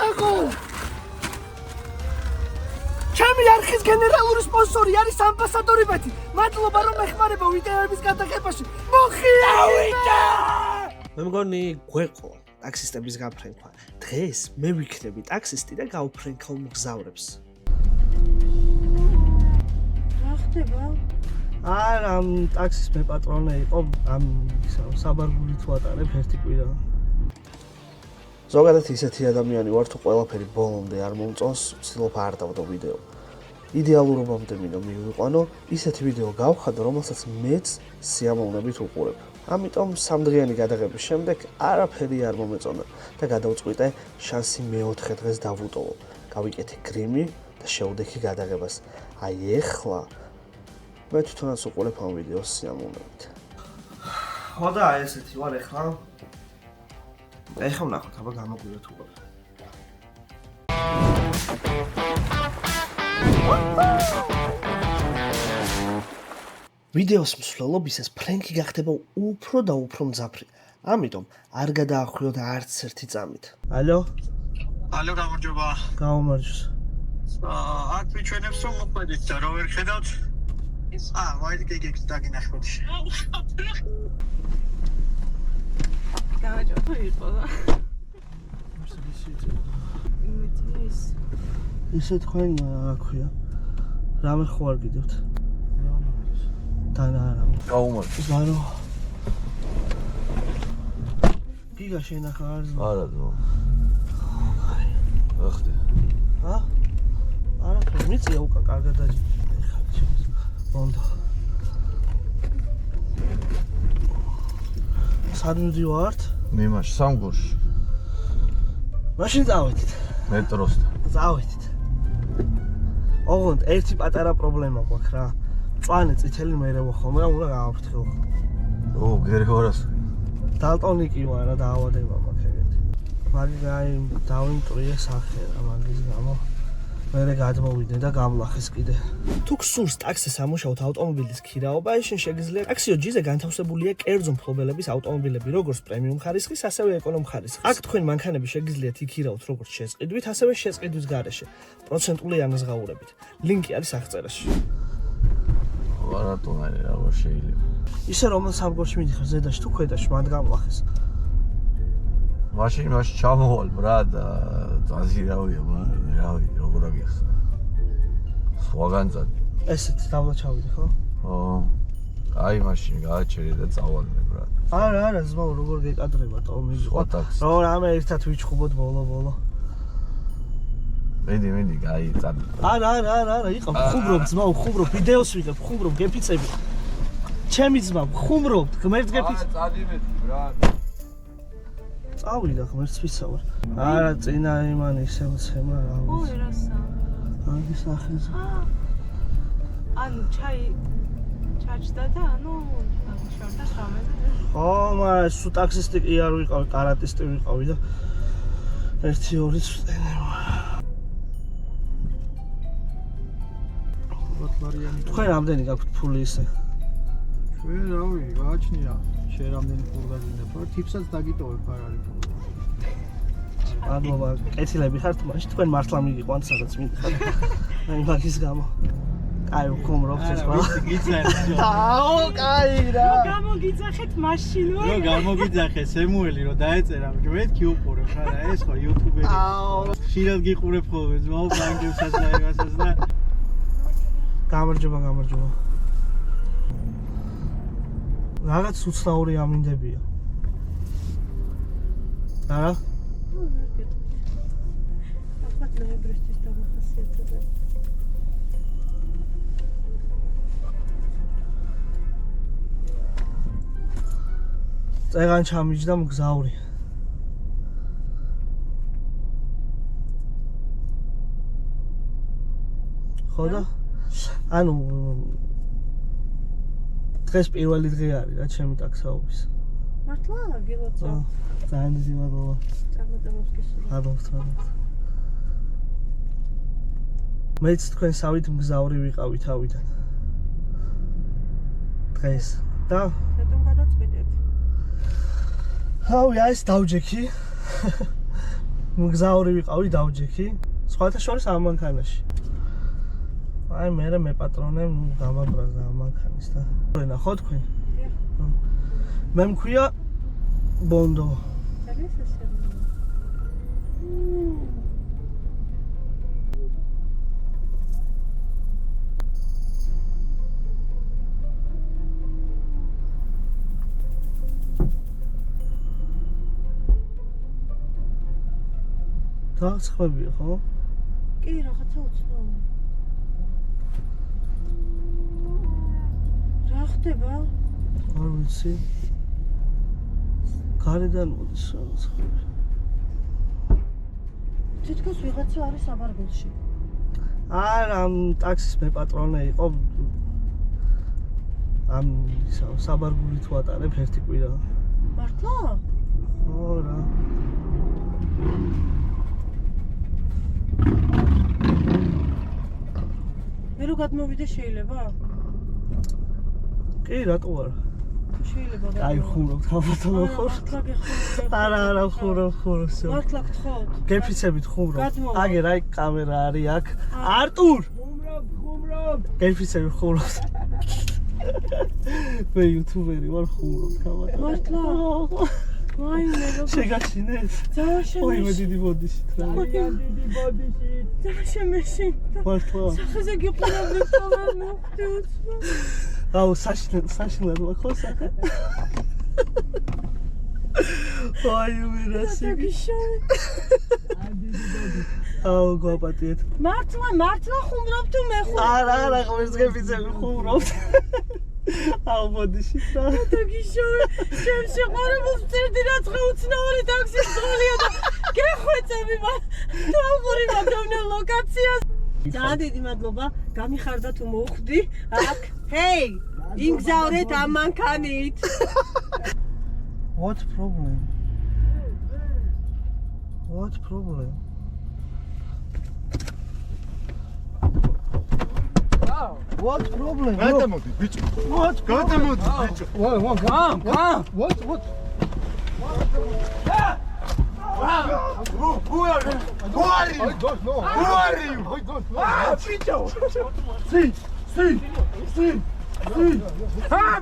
გაყო. ჩემი არხის გენერალური სპონსორი არის ამბასადორებათი. მადლობა რომ ეხმარება ვიდეოების გადაღებაში. მოხიავიდა! მე მგონი გვეყო ტაქსისტების გაფრენქვა. დღეს მე ვიქნები ტაქსისტი და გავფრენქავ მგზავრებს. რა ხდება? არა, ტაქსის მე პატრონე იყო, ამ საბარგულით ვატარებ ერთი კვირა. ზოგადად ისეთი ადამიანი ვარ, თუ ყველაფერი ბოლომდე არ მომწონს, ვცდილობ არ დავდო ვიდეო. იდეალურობამდე მინდა მივიყვანო, ისეთი ვიდეო გავხადო, რომელსაც მეც სიამოვნებით უყურებ. ამიტომ სამდღიანი გადაღების შემდეგ არაფერი არ მომეწონა და გადავწყვიტე შანსი მეოთხე დღეს დავუტოვო. გავიკეთე გრიმი და შევდექი გადაღებას. აი ეხლა მე თვითონაც უყურებ ამ ვიდეოს სიამოვნებით. ხო და აი ესეთი ვარ ეხლა. ეხლა ვნახოთ, აბა გამოგვიოთ უყურებ. ვიდეოს მსვლელობისას ფრენკი გახდება უფრო და უფრო მძაფრი. ამიტომ არ გადაახვიოთ არც ერთი წამით. ალო? ალო, გამარჯობა. გამარჯოს. აქ ვიჩვენებს რომ მოყვედით და რო ვერ ხედავთ? ვაი გიგებს დაგინახოთ. გამარჯობა, თუ იყო და. ისე თქვენ აქვია. რამე ხო არ გიდევთ? დანა არა. გაუმარჯოს. ზარო. გიგა შენახა არ ზო. არა ძმო. ახლა. არა, მიწია უკან კარგად დაჭი. ბონდო. სად მივდივართ? მიმაში სამგურში. მაშინ წავედით. მეტროსთან. წავედით. ოღონდ ერთი პატარა პრობლემა გვაქვს რა. მწვანე წითელი მერევო ხოლმე, უნდა გავაფრთხილო. გერგორას. დალტონიკი ვარ რა დაავადება მაქვს ეგეთი. მაგრამ აი დავიმტრიე სახე რა მაგის გამო. მერე გადმოვიდე და გამლახეს კიდე. თუ გსურს ტაქსის ამუშავოთ ავტომობილის ქირაობა, შენ შეგიძლია ტაქსიო ჯიზე განთავსებულია კერძო მფლობელების ავტომობილები, როგორც პრემიუმ ხარისხის, ასევე ეკონომ ხარისხის. აქ თქვენ მანქანები შეგიძლიათ იქირაოთ როგორც შეზყიდვით, ასევე შეზყიდვის გარეშე, პროცენტული ანაზღაურებით. ლინკი არის აღწერაში. ვარატონარი რა შეიძლება. ისე რომელ სამგორში მიდიხარ ზედაში თუ ქვედაში, მანდ გამლახეს. მაშინ ჩამოვალ ბრა და დაზირავია, რავი, როგორ აგიხსნა. სხვაგან წადი. ესეთ დავლა ჩავიდე, ხო? ხო. აი მაშინ გააჩერე და წავალმე ბრა. არა, ზმაო, როგორ გეკადრება თო სხვა ტაქსი. რო რამე ერთად ვიჩხუბოთ ბოლო. მედი, გაი წადი. არა, იყავ, ხუმრობ ზმაო, ხუმრობ, ვიდეოს ვიღებ, ხუმრობ, გეფიცები. ჩემი ძმა, ხუმრობ, ღმერთს გეფიცე. წადი მეტი ბრა. წავიდა ღმერთს ვიცავარ. არა, წინა იმან ისე მცემა რა ვიცი. ой, რასა. აგი სახეზე. ანუ ჩაჭდა და ანუ შორდა შამეზე. ხო, მაგრამ სუ ტაქსისტი კი არ ვიყავი, კარატისტი ვიყავი და 1-2 წვენება. თქვენ რამდენი გაქვთ ფული ისე? ჩვენ რავი, გააჩნია. შენ რამდენი ფული გაგინებ? ტიპსაც დაგიტოვებ არ არის პრობლემა. მადლობა, კეთილები ხართ, მაშინ თქვენ მართლა მიგიყვანთ სადაც მიდიხართ. აი მაგის გამო. კაი, ხუმრობთ ეს ყველა. გიძახე. აო, კაი რა. გამოგიძახეთ მაშინ ვარ. რო გამოგიძახე სემუელი რო დაეწერა, მეთქი უყურებ ხარა ეს ხო იუთუბერი. აო. ხშირად გიყურებ ხოლმე ზმაო ბანკებსაც და იმასაც და გამარჯობა. რაღაც უცნაური ამინდებია. არა? ახლა ნოემბრის დამახასიათებელია. წეგან ჩამიჯდა მგზავრი. ხო და? ანუ დღეს პირველი დღე არის რა ჩემი ტაქსაობის. მართლა გილოცავ. ძალიან დიდი მადლობა. წარმატებებს გისურვებ. მადლობა. მეც თქვენ სავით მგზავრი ვიყავი თავიდან. დღეს და რატომ გადაწყვიტეთ? რავი, ეს დავჯექი. მგზავრი ვიყავი დავჯექი. სხვათა შორის ამ მანქანაში. აი მე პატრონე გამაბრაზა ამ მანქანის და. ნახო თქვენ? მე მქვია ბონდო. ძალიან სასიამოვნო. დაცხებია ხო? კი, რაღაცა უცნაური. რა ხდება? არ ვიცი. გარედან მოდის რაღაცა. თითქოს ვიღაცა არის საბარგულში. არა, ამ ტაქსის მე პატრონე იყო. ამ საბარგულით ვატარებ ერთი კვირა. მართლა? ხო რა. მე რო გადმოვიდე შეიძლება? კი, რატო არა? შეიძლება. აი ხურავთ, ხაბათო ხურ. არა, ხურავ, всё. მართლა გთხოვთ. გეფიცებით ხურავ. გადმოვა. აგერ აი კამერა არის აქ. არტურ! ხუმრობ. გეფიცებით ხურავ. მე იუთუბერი ვარ ხურავ, ხაბათო. მართლა? ვაიმე, როგორ შეგაშინეთ? ძალიან ой, მე შემეში. დიდი ბოდიში რა. დიდი ბოდიში. ძალიან შემეში. მართლა. სახეზე გიყურებდი ხოლმე მოხდი უცბა. აუ, საშინლად ვახო სახე. ой, მე რასი. გიშოვე. აუ, გვაპატიეთ. მართლა ხუმრობ თუ მე ხუმრობ? არა, ღმერთს გეფიცები ხურავთ. აუ, ბოდიში რა. გიშოვე. ჩემ შეყვარებულს ვწერდი რაც უცნაური ტაქსის ძღოლია და გეხვეწები მან. თვალყური მაგდავნე ლოკაციას. ძალიან დიდი მადლობა. გამიხარდა თუ მოხვდი. აქ. ჰეი! იმგზავრეთ ამ მანქანით. What problem? What problem? What problem? გადამოდი ბიჭო. What? გადამოდი ბიჭო. What? What? Who are you? I don't know. Who are you? I don't know. ბიჭო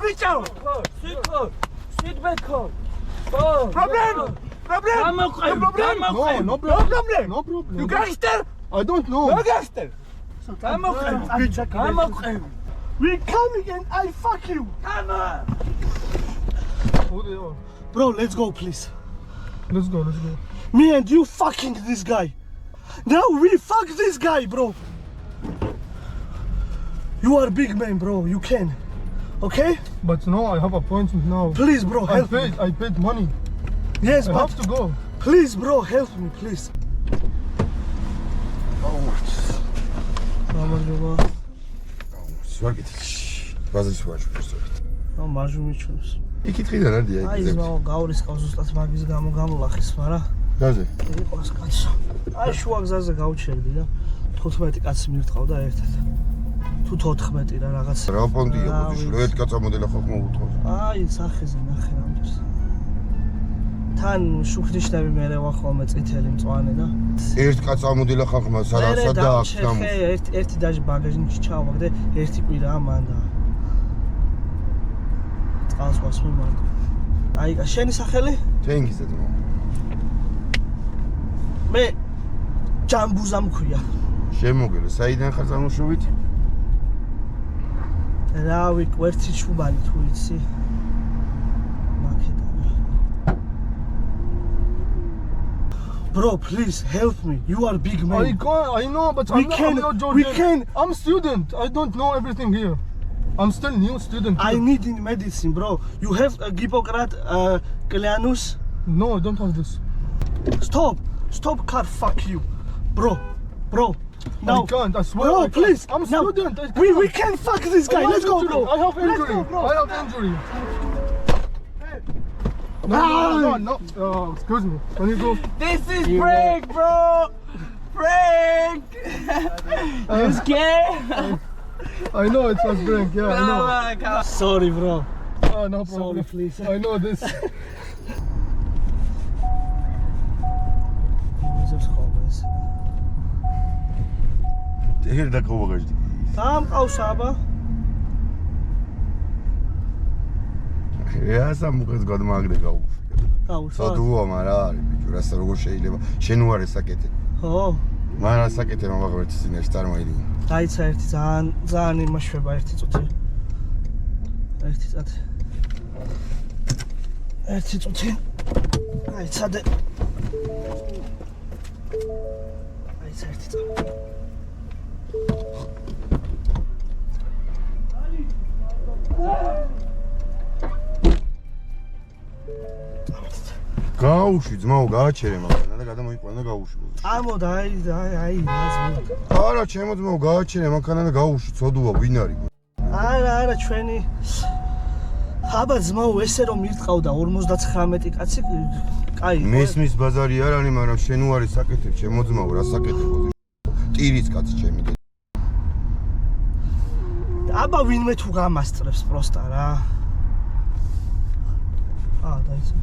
ბიჭო problem No problem. No problem. you gangster I don't know. you gangster გამოყევი We coming and I fuck you. come on Who they are? Bro, let's go please. Let's go. Me and you fucking this guy. Now we fuck this guy, bro. You are big man, bro. You can. Okay? But no, I have appointment now. Please, bro, help me. I paid money. Yes, I but have to go. please, bro, help me, please. გამარჯობა. სვაგეთ. ბაზრის ვაჟი ვსწორეთ. აუ, მარჟუ მიჩვენს. იკითხიდან არდია აი, იქ. ზაო, გავრისყავს ზუსტად მაგის გამო გამოლახის, მაგრამ გაზე. იყოს კაცო. აი, შუა გზაზე გავჩერდი და 15 კაცი მირთყავდა ერთად. თუ 14 რა რაღაც. რა პონდია რა ბოდიში, ვიცი. რო ერთ კაც ამოდელა ხო მოუთხოვ. აი, სახეზე ნახე რამდენს. თან შუქნიშნები მერე ვახვალმე წითელი მწვანე და ერთ კაც ამოდელა ხალხმა სადაც და აქ გამო. ერთი დაჟე ბაგაჟში ჩავაგდე, ერთი კვირაა მან და წყალს ვასმე მან. აი, შენი სახელი? თენგიზად მო. მე ჯამბუზა მქვია. შემოგელა, საიდან ხარ წარმოშობით? რავი, კვერცი ჩუბანი თუ იცი. Bro, please help me. You are big man. I know, but I'm not Georgian. I'm student. I don't know everything here. I'm still new student. I need in medicine, bro. You have a Hippocrates Cleanus? No, I don't have this. Stop car, fuck you. Bro. I can't, I swear. Bro, I can't. please. I'm Now, student. I we can't. can fuck this guy. Let's go, bro. I have Let's injury. go, bro. I have injury. No. Excuse me. Can you go? this is prank bro prank you scared I know it was prank. Yeah, I know. come on Sorry, bro. No problem. Sorry, please. I know this. მივდივართ ხოლმე ეს. ეგერ დაკავაღაჟდი. დაამყავს აბა. ესა მუქეს გადმაგდე გაუშვი. გაუშვა. სოდუა მარა არის ბიჭო, რასა როგორ შეიძლება? შენ უარ ესაკეთე. ხო. მარა საკეთე მომაღერთ სინაში წარმოიდი. დაიცა ერთი ძალიან იმაშვება ერთი წუთი. ერთი წუთი. ერთი წუთი. აიცადე. აიცა ერთი წუთი. გაუშვი ძმაო, გააჩერე მაგანა და გადამოიყვანა გაუშვი. ამოდა აი რაზმი. არა, ჩემო ძმაო, გააჩერე მაგანა და გაუშვი, ცოდუა ვინ არის? არა ჩვენი აბა ძმაო ესე რომ მირტყავდა 59 კაცი კაი მესმის ბაზარი არ არის, მაგრამ შენ უარი საკეთებ, ჩემო ძმაო, რა საკეთებო? ტირიც კაცი ჩემი და აბა ვინმე თუ გამასწრებს პროსტა რა დაიცა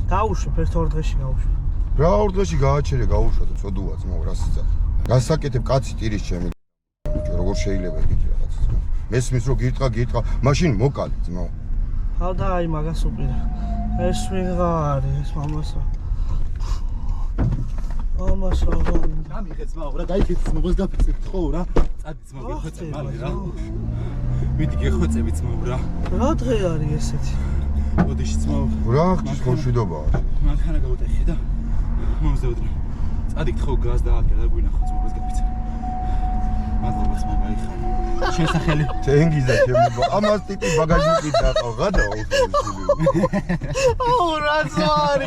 გაუშვებ ერთ ორ დღეში გაუშვებ რა ორ დღეში გააჩერე გაუშვა და ცოდუა ძმაო, რა სიძა გასაკეთებ კაცი ტირის ჩემი ბიჭო, როგორ შეიძლება ეგეთი რაღაცა ძმაო? მესმის რომ გირტყა, მაშინ მოკალი ძმაო. ხალდა აი მაგას უყირა ეს ვიღა არის ეს მამასა გამიხე ძმაო რა გაიქეთ ძმაოს გაფიცეთ ხო რა წადი ძმაო გეხვეწე მალე რა მიდი გეხვეწები ძმაო რა რა დღე არის ესეთი ოდეში ძმაო რა ხდის ხოშვიდობაა? მანქანა გავუტეხე და მომზადე წადი ხო გაზ დააკერა და გვინახო ძმაოს გაფიცე მადლობა ძმაო გაიხარ შენ სახელი თენგიზა ჩემი ამას ტიპი ბაგაჟნიკი დაყავ გადა აუ რა ზარი